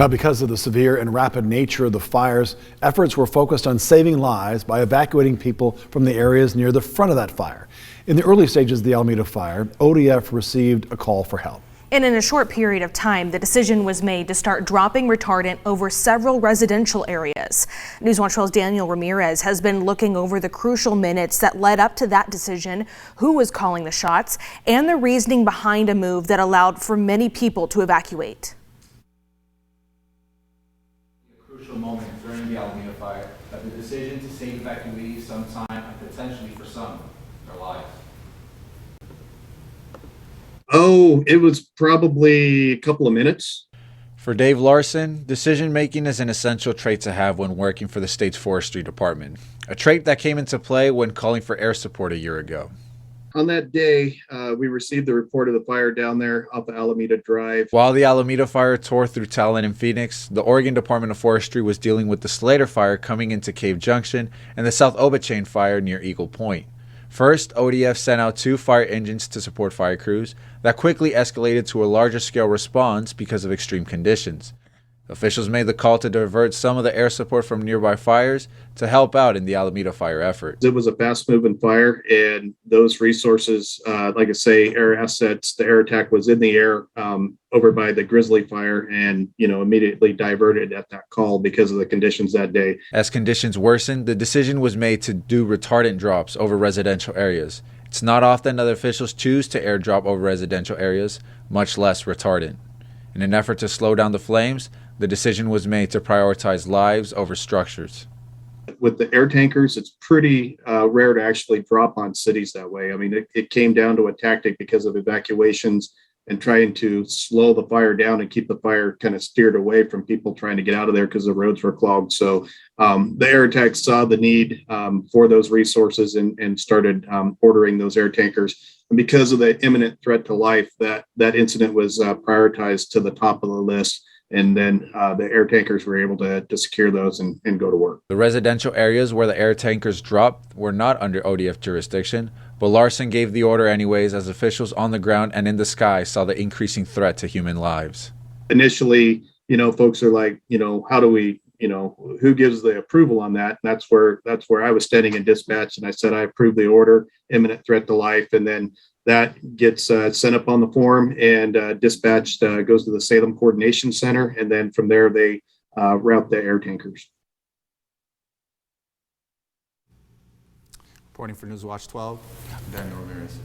Now, because of the severe and rapid nature of the fires, efforts were focused on saving lives by evacuating people from the areas near the front of that fire. In the early stages of the Almeda fire, ODF received a call for help. And in a short period of time, the decision was made to start dropping retardant over several residential areas. Newswatch 12's Daniel Ramirez has been looking over the crucial minutes that led up to that decision, who was calling the shots, and the reasoning behind a move that allowed for many people to evacuate. A crucial moment during the Almeda fire, but the decision to save evacuees some time and potentially for some, their lives. Oh, it was probably a couple of minutes. For Dave Larson, decision-making is an essential trait to have when working for the state's forestry department, a trait that came into play when calling for air support a year ago. On that day, we received the report of the fire down there off of Alameda Drive. While the Alameda fire tore through Talon and Phoenix, the Oregon Department of Forestry was dealing with the Slater fire coming into Cave Junction and the South Obichain fire near Eagle Point. First, ODF sent out 2 fire engines to support fire crews. That quickly escalated to a larger scale response because of extreme conditions. Officials made the call to divert some of the air support from nearby fires to help out in the Almeda fire effort. It was a fast-moving fire, and those resources, like I say, air assets, the air attack was in the air over by the Grizzly fire, and immediately diverted at that call because of the conditions that day. As conditions worsened, the decision was made to do retardant drops over residential areas. It's not often that officials choose to airdrop over residential areas, much less retardant. In an effort to slow down the flames, the decision was made to prioritize lives over structures. With the air tankers, it's pretty rare to actually drop on cities that way. I mean, it came down to a tactic because of evacuations and trying to slow the fire down and keep the fire kind of steered away from people trying to get out of there because the roads were clogged. So the air attacks saw the need for those resources and started ordering those air tankers. And because of the imminent threat to life, that incident was prioritized to the top of the list. And then the air tankers were able to secure those and go to work. The residential areas where the air tankers dropped were not under ODF jurisdiction, but Larson gave the order anyways as officials on the ground and in the sky saw the increasing threat to human lives. Initially, folks are like, how do we, who gives the approval on that? And that's where I was standing in dispatch, and I said I approve the order, imminent threat to life, and then that gets sent up on the form and dispatched, goes to the Salem Coordination Center, and then from there they route the air tankers. Reporting for Newswatch 12, Daniel Ramirez.